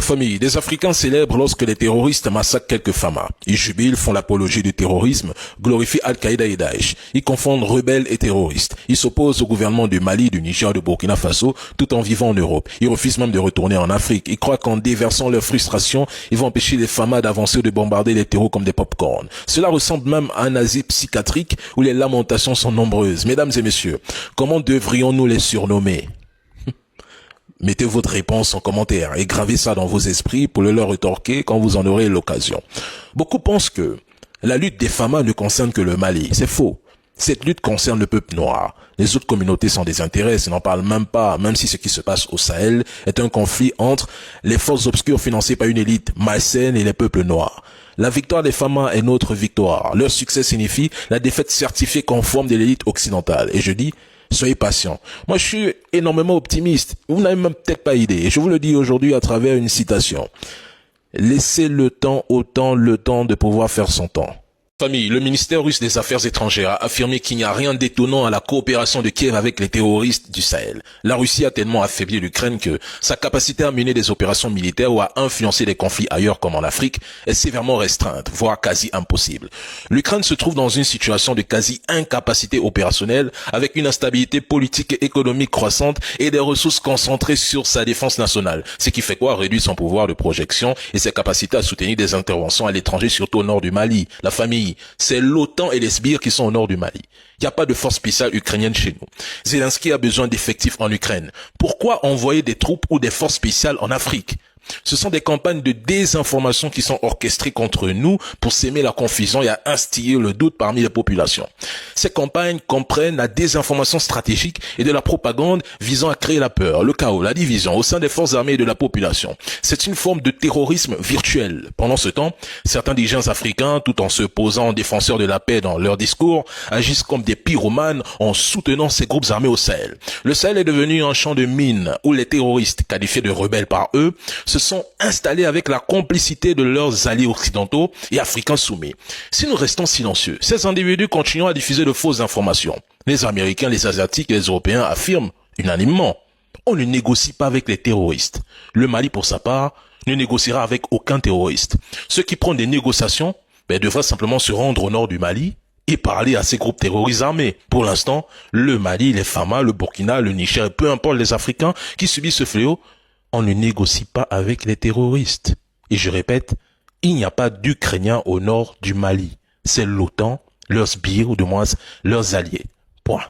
Famille, des Africains célèbrent lorsque les terroristes massacrent quelques Famas. Ils jubilent, font l'apologie du terrorisme, glorifient Al-Qaïda et Daesh. Ils confondent rebelles et terroristes. Ils s'opposent au gouvernement du Mali, du Niger, du Burkina Faso, tout en vivant en Europe. Ils refusent même de retourner en Afrique. Ils croient qu'en déversant leur frustration, ils vont empêcher les Famas d'avancer ou de bombarder les terreaux comme des pop-corn. Cela ressemble même à un asile psychiatrique où les lamentations sont nombreuses. Mesdames et messieurs, comment devrions-nous les surnommer ? Mettez votre réponse en commentaire et gravez ça dans vos esprits pour le leur rétorquer quand vous en aurez l'occasion. Beaucoup pensent que la lutte des Famas ne concerne que le Mali. C'est faux. Cette lutte concerne le peuple noir. Les autres communautés s'en désintéressent et n'en parlent même pas, même si ce qui se passe au Sahel est un conflit entre les forces obscures financées par une élite malsaine et les peuples noirs. La victoire des Famas est notre victoire. Leur succès signifie la défaite certifiée conforme de l'élite occidentale. Et je dis, soyez patient. Moi, je suis énormément optimiste. Vous n'avez même peut-être pas idée. Et je vous le dis aujourd'hui à travers une citation. Laissez le temps au temps, le temps de pouvoir faire son temps. Famille, le ministère russe des Affaires étrangères a affirmé qu'il n'y a rien d'étonnant à la coopération de Kiev avec les terroristes du Sahel. La Russie a tellement affaibli l'Ukraine que sa capacité à mener des opérations militaires ou à influencer des conflits ailleurs comme en Afrique est sévèrement restreinte, voire quasi impossible. L'Ukraine se trouve dans une situation de quasi-incapacité opérationnelle avec une instabilité politique et économique croissante et des ressources concentrées sur sa défense nationale. Ce qui fait quoi? Réduit son pouvoir de projection et ses capacités à soutenir des interventions à l'étranger, surtout au nord du Mali. La famille, c'est l'OTAN et les sbires qui sont au nord du Mali. Il n'y a pas de force spéciale ukrainienne chez nous. Zelensky a besoin d'effectifs en Ukraine. Pourquoi envoyer des troupes ou des forces spéciales en Afrique? Ce sont des campagnes de désinformation qui sont orchestrées contre nous pour s'aimer la confusion et à instiller le doute parmi les populations. Ces campagnes comprennent la désinformation stratégique et de la propagande visant à créer la peur, le chaos, la division au sein des forces armées et de la population. C'est une forme de terrorisme virtuel. Pendant ce temps, certains dirigeants africains, tout en se posant en défenseurs de la paix dans leur discours, agissent comme des pyromanes en soutenant ces groupes armés au Sahel. Le Sahel est devenu un champ de mines où les terroristes, qualifiés de rebelles par eux, se sont installés avec la complicité de leurs alliés occidentaux et africains soumis. Si nous restons silencieux, ces individus continuent à diffuser de fausses informations. Les Américains, les Asiatiques et les Européens affirment unanimement: on ne négocie pas avec les terroristes. Le Mali, pour sa part, ne négociera avec aucun terroriste. Ceux qui prennent des négociations devraient simplement se rendre au nord du Mali et parler à ces groupes terroristes armés. Pour l'instant, le Mali, les Famas, le Burkina, le Niger, peu importe les Africains qui subissent ce fléau, on ne négocie pas avec les terroristes. Et je répète, il n'y a pas d'Ukrainiens au nord du Mali. C'est l'OTAN, leurs sbires ou du moins leurs alliés. Point.